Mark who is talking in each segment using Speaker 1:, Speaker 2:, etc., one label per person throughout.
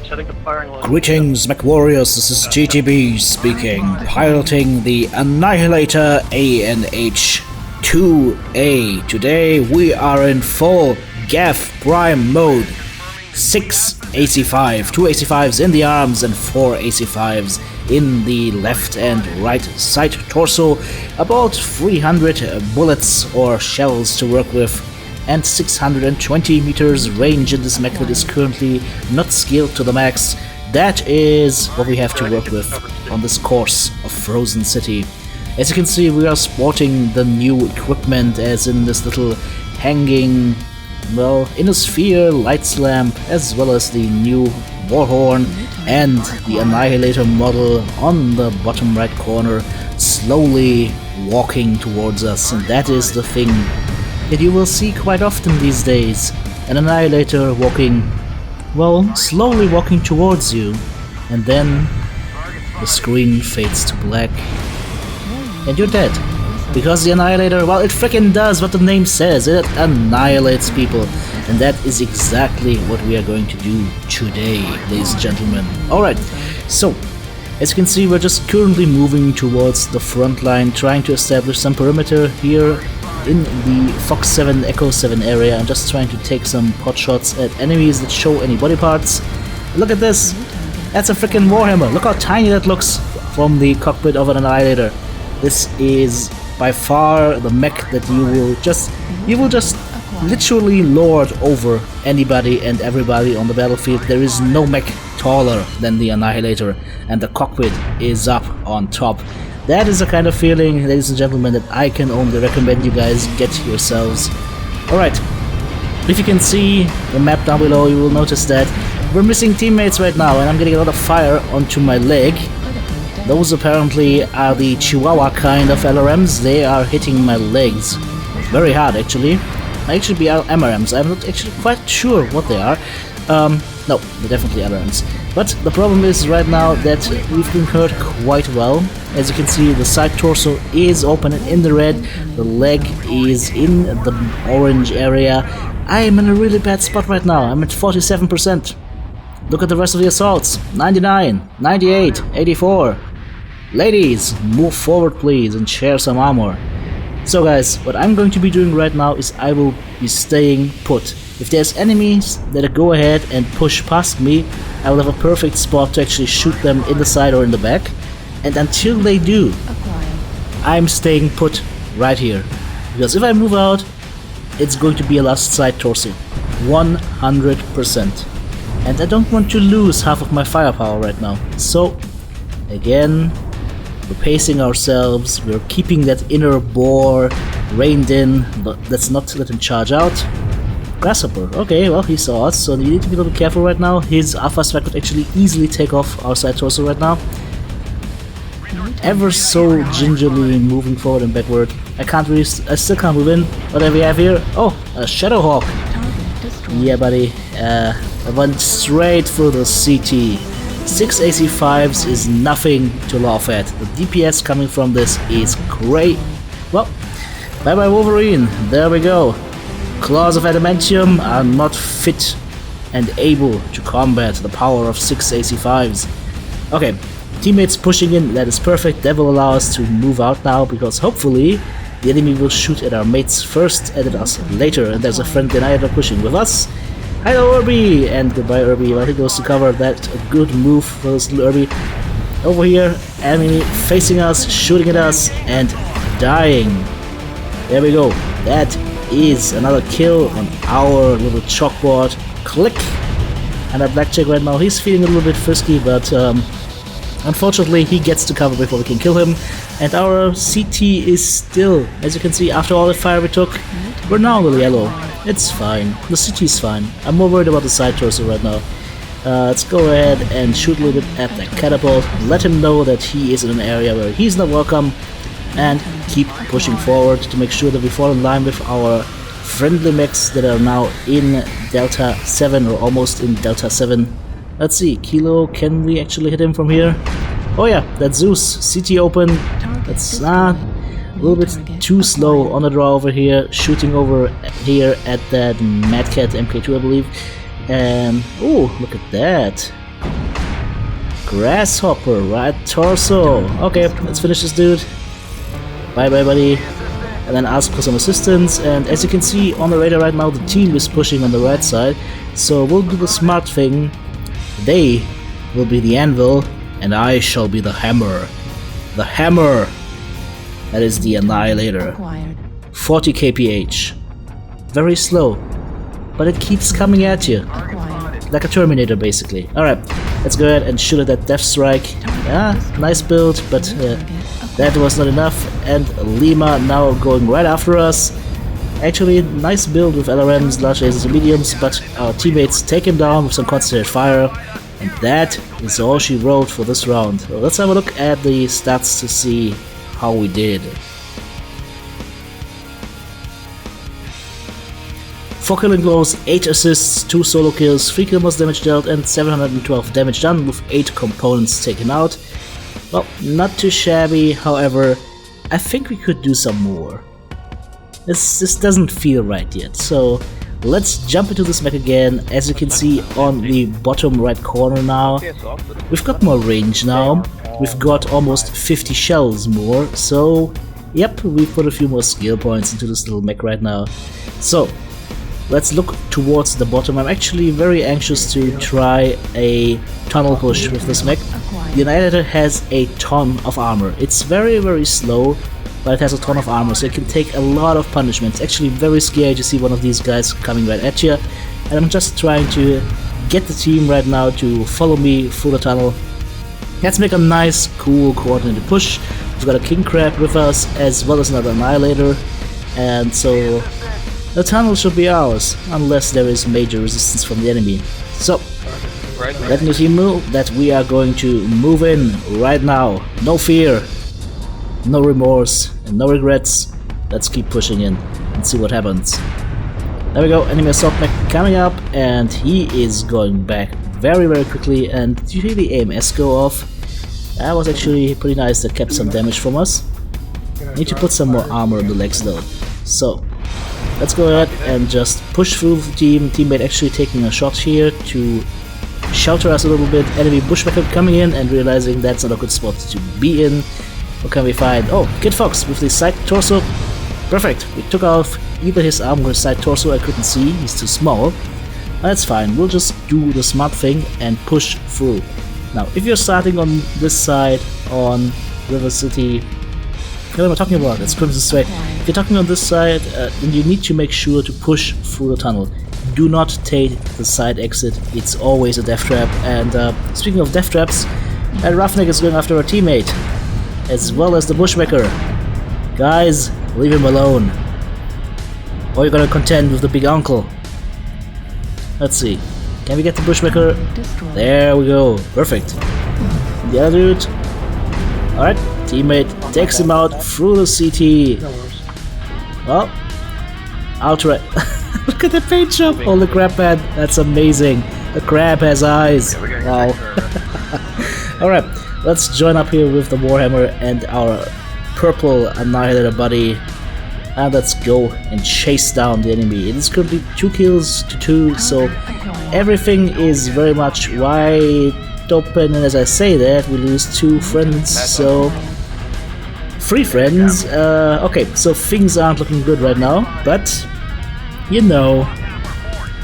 Speaker 1: Setting the firing line.
Speaker 2: Greetings, Mechwarriors, this is TTB speaking, piloting the Annihilator ANH2A. Today we are in full GAF Prime mode. 6 AC5, 2 AC5s in the arms and 4 AC5s in the left and right side torso. About 300 bullets or shells to work with, and 620 meters range in this mech that is currently not scaled to the max. That is what we have to work with on this course of Frozen City. As you can see, we are sporting the new equipment, as in this little hanging, well, Inner Sphere lights lamp, as well as the new warhorn and the Annihilator model on the bottom right corner, slowly walking towards us. And that is the thing that you will see quite often these days. An Annihilator walking, well, slowly walking towards you, and then the screen fades to black and you're dead. Because the Annihilator, well, it frickin' does what the name says, it annihilates people. And that is exactly what we are going to do today, ladies and gentlemen. Alright, so as you can see, we're just currently moving towards the front line, trying to establish some perimeter here in the Fox 7 Echo 7 area. I'm just trying to take some pot shots at enemies that show any body parts. Look at this! That's a freaking Warhammer! Look how tiny that looks from the cockpit of an Annihilator. This is by far the mech that you will just literally lord over anybody and everybody on the battlefield. There is no mech taller than the Annihilator, and the cockpit is up on top. That is the kind of feeling, ladies and gentlemen, that I can only recommend you guys get yourselves. Alright, if you can see the map down below, you will notice that we're missing teammates right now, and I'm getting a lot of fire onto my leg. Those apparently are the Chihuahua kind of LRMs. They are hitting my legs very hard, actually. Might actually be MRMs. I'm not actually quite sure what they are. No, they're definitely LRMs. But the problem is right now that we've been hurt quite well. As you can see, the side torso is open and in the red. The leg is in the orange area. I am in a really bad spot right now. I'm at 47%. Look at the rest of the assaults. 99, 98, 84. Ladies, move forward please and share some armor. So guys, what I'm going to be doing right now is I will be staying put. If there's enemies that go ahead and push past me, I will have a perfect spot to actually shoot them in the side or in the back. And until they do, I'm staying put right here. Because if I move out, it's going to be a last side torso. 100%. And I don't want to lose half of my firepower right now. So, again, we're pacing ourselves, we're keeping that inner bore reined in, but let's not let him charge out. Grasshopper, okay, well, he saw us, so you need to be a little careful right now. His Alpha Strike could actually easily take off our side torso right now. Ever so gingerly moving forward and backward. I still can't move in. What do we have here? Oh, a Shadowhawk. Yeah, buddy. I went straight through the CT. 6 AC5s is nothing to laugh at. The DPS coming from this is great. Well, bye bye Wolverine. There we go. Claws of Adamantium are not fit and able to combat the power of 6 AC5s. Okay, teammates pushing in, that is perfect. That will allow us to move out now, because hopefully the enemy will shoot at our mates first and at us later. And there's a friendly Annihilator pushing with us. Hello Irby! And goodbye Irby. Well, he goes to cover. That a good move for this little Irby. Over here, enemy facing us, shooting at us, and dying. There we go. That is another kill on our little chalkboard. Click! And our blackjack right now, he's feeling a little bit frisky, but unfortunately he gets to cover before we can kill him. And our CT is still, as you can see, after all the fire we took, we're now a little yellow. It's fine. The CT is fine. I'm more worried about the side torso right now. Let's go ahead and shoot a little bit at the catapult. Let him know that he is in an area where he's not welcome. And keep pushing forward to make sure that we fall in line with our friendly mechs that are now in Delta 7 or almost in Delta 7. Let's see, Kilo, can we actually hit him from here? Oh yeah, that's Zeus. CT open. That's a little bit too slow on the draw over here. Shooting over here at that Mad Cat MK2, I believe. And oh, look at that. Grasshopper, right torso. Okay, let's finish this dude. Bye bye buddy. And then ask for some assistance, and as you can see on the radar right now, the team is pushing on the right side, so we'll do the smart thing. They will be the anvil, and I shall be the hammer. The hammer! That is the Annihilator. 40 kph. Very slow, but it keeps coming at you. Like a Terminator, basically. Alright, let's go ahead and shoot at that Death Strike. Yeah, nice build, but that was not enough. And Lima now going right after us. Actually, nice build with LRMs, large lasers and mediums, but our teammates take him down with some concentrated fire. And that is all she wrote for this round. So let's have a look at the stats to see how we did. 4 killing blows, 8 assists, 2 solo kills, 3 kill damage dealt, and 712 damage done with 8 components taken out. Well, not too shabby, however, I think we could do some more. This doesn't feel right yet, so let's jump into this mech again. As you can see on the bottom right corner now, we've got more range now, we've got almost 50 shells more, so yep, we've put a few more skill points into this little mech right now. So, let's look towards the bottom. I'm actually very anxious to try a tunnel push with this mech. The Annihilator has a ton of armor. It's very slow, but it has a ton of armor, so it can take a lot of punishment. It's actually very scary to see one of these guys coming right at you. And I'm just trying to get the team right now to follow me through the tunnel. Let's make a nice, cool, coordinated push. We've got a King Crab with us, as well as another Annihilator. And so the tunnel should be ours, unless there is major resistance from the enemy. So, let the team know that we are going to move in right now. No fear, no remorse, and no regrets. Let's keep pushing in and see what happens. There we go, enemy assault mech coming up, and he is going back very quickly. And did you hear the AMS go off? That was actually pretty nice, that kept some damage from us. Need to put some more armor on the legs though. So, let's go ahead and just push through the team. Teammate actually taking a shot here to shelter us a little bit. Enemy bushwhacker coming in and realizing that's not a good spot to be in. What can we find? Oh, Kid Fox with the side torso. Perfect. We took off either his arm or his side torso. I couldn't see. He's too small. That's fine. We'll just do the smart thing and push through. Now, if you're starting on this side on River City, what am I talking about? It's Crimson Strait. If you're talking on this side, then you need to make sure to push through the tunnel. Do not take the side exit. It's always a death trap. And speaking of death traps, that Roughneck is going after our teammate, as well as the bushwhacker. Guys, leave him alone, or you're gonna contend with the big uncle. Let's see. Can we get the bushwhacker? There we go. Perfect. And the other dude. Alright, teammate takes him out through the CT. Well, I'll try. Look at the paint job. Holy crap, man. That's amazing. The crab has eyes. Wow. Alright, let's join up here with the Warhammer and our purple Annihilator buddy. And let's go and chase down the enemy. It is currently 2 kills to 2, so everything is very much wide open. And as I say that, we lose 2 friends, so 3 friends. Okay, so things aren't looking good right now, but you know.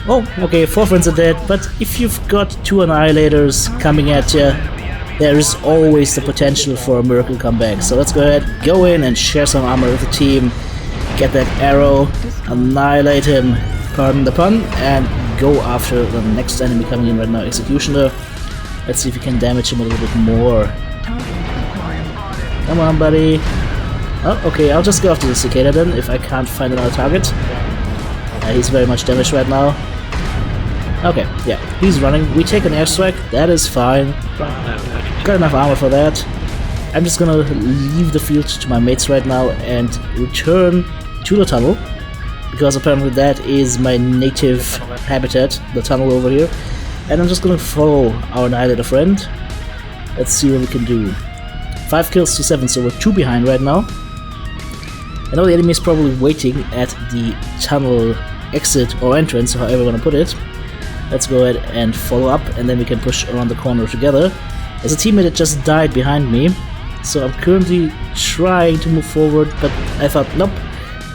Speaker 2: Oh, okay, 4 friends are dead, but if you've got 2 Annihilators coming at you, there is always the potential for a miracle comeback. So let's go ahead, go in and share some armor with the team, get that arrow, annihilate him, pardon the pun, and go after the next enemy coming in right now, Executioner. Let's see if we can damage him a little bit more. Come on, buddy. Oh, okay, I'll just go after the Cicada then, if I can't find another target. He's very much damaged right now. Okay, yeah, he's running. We take an airstrike, that is fine. Got enough armor for that. I'm just gonna leave the field to my mates right now and return to the tunnel, because apparently that is my native habitat, the tunnel over here. And I'm just gonna follow our Annihilator friend. Let's see what we can do. 5 kills to 7, so we're 2 behind right now. I know the enemy is probably waiting at the tunnel exit or entrance, however you want to put it. Let's go ahead and follow up, and then we can push around the corner together. There's a teammate that just died behind me, so I'm currently trying to move forward, but I thought, nope,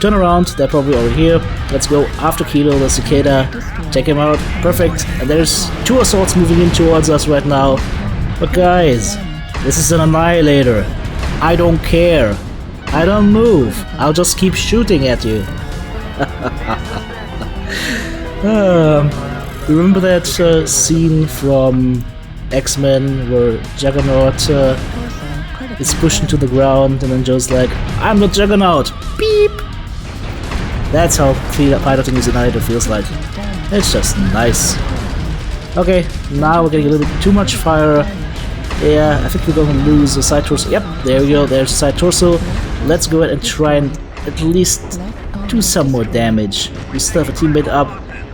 Speaker 2: turn around, they're probably over here. Let's go after Kilo, the cicada, take him out, perfect. And there's 2 assaults moving in towards us right now. But guys, this is an Annihilator. I don't care. I don't move. I'll just keep shooting at you. Remember that scene from X-Men where Juggernaut is pushed into the ground and then Joe's like, I'm the Juggernaut! Beep! That's how piloting this Annihilator feels like. It's just nice. Okay, now we're getting a little bit too much fire. Yeah, I think we're going to lose a side torso. Yep, there we go, there's a side torso. Let's go ahead and try and at least do some more damage. We still have a teammate up.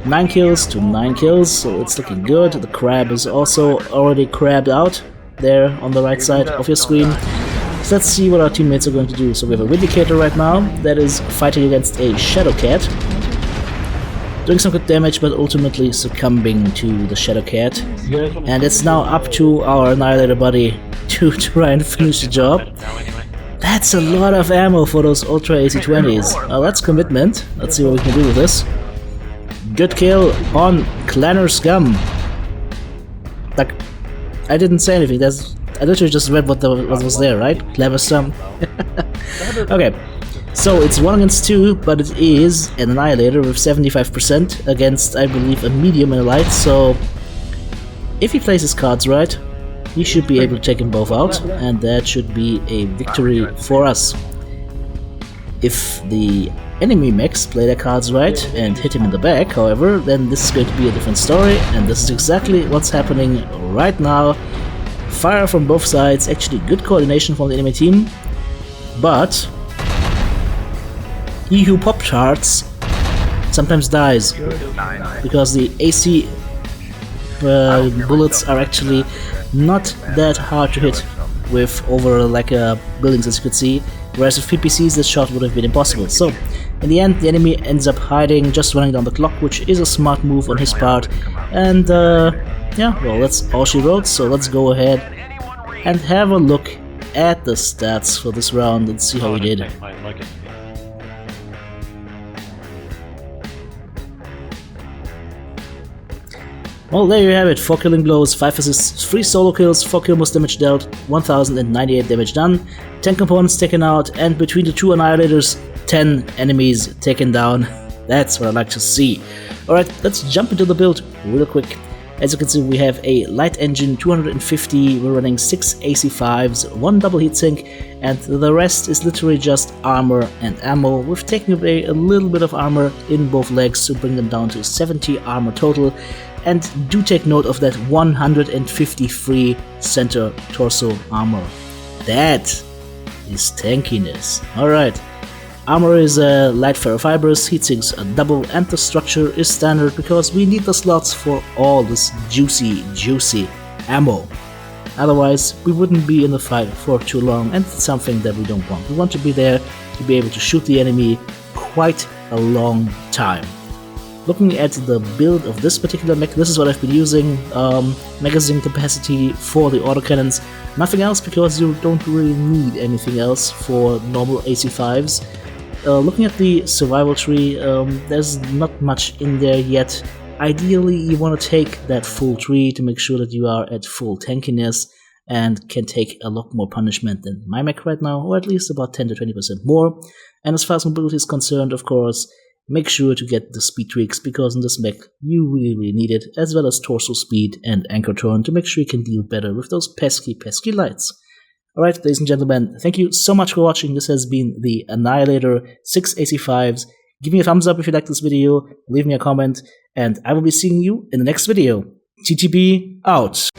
Speaker 2: 9 kills to 9 kills, so it's looking good. The crab is also already crabbed out there on the right side of your screen. So let's see what our teammates are going to do. So we have a Vindicator right now that is fighting against a Shadowcat. Doing some good damage, but ultimately succumbing to the Shadowcat. And it's now up to our Annihilator buddy to try and finish the job. That's a lot of ammo for those Ultra AC20s. Well, that's commitment. Let's see what we can do with this. Good kill on Clanner Scum. Like, I didn't say anything. I literally just read what was there, right? Clever Scum. Okay, so it's 1 against 2, but it is an Annihilator with 75% against, I believe, a medium and a light. So if he plays his cards right, he should be able to take them both out, and that should be a victory for us. If the enemy mechs play their cards right and hit him in the back, however, then this is going to be a different story, and this is exactly what's happening right now. Fire from both sides, actually good coordination from the enemy team, but he who pop-charts sometimes dies, because the AC bullets are actually not that hard to hit with over like buildings, as you could see, whereas with PPCs this shot would have been impossible. So in the end the enemy ends up hiding, just running down the clock, which is a smart move on his part. And yeah, well, that's all she wrote, so let's go ahead and have a look at the stats for this round and see how we did. Well, there you have it, 4 killing blows, 5 assists, 3 solo kills, 4 kill most damage dealt, 1098 damage done, 10 components taken out, and between the 2 Annihilators, 10 enemies taken down. That's what I like to see. Alright, let's jump into the build real quick. As you can see, we have a light engine 250, we're running 6 AC5s, 1 double heatsink, and the rest is literally just armor and ammo. We've taken away a little bit of armor in both legs to bring them down to 70 armor total. And do take note of that 153 center torso armor. That is tankiness. Alright, armor is light ferrofibrous, heatsinks are double, and the structure is standard because we need the slots for all this juicy ammo. Otherwise, we wouldn't be in the fight for too long, and it's something that we don't want. We want to be there to be able to shoot the enemy quite a long time. Looking at the build of this particular mech, this is what I've been using. Magazine capacity for the autocannons. Nothing else, because you don't really need anything else for normal AC5s. Looking at the survival tree, there's not much in there yet. Ideally, you want to take that full tree to make sure that you are at full tankiness and can take a lot more punishment than my mech right now, or at least about 10 to 20% more. And as far as mobility is concerned, of course, make sure to get the speed tweaks, because in this mech you really need it, as well as torso speed and anchor turn to make sure you can deal better with those pesky lights. Alright, ladies and gentlemen, thank you so much for watching. This has been the Annihilator 6 AC5s. Give me a thumbs up if you like this video, leave me a comment, and I will be seeing you in the next video. TTB out.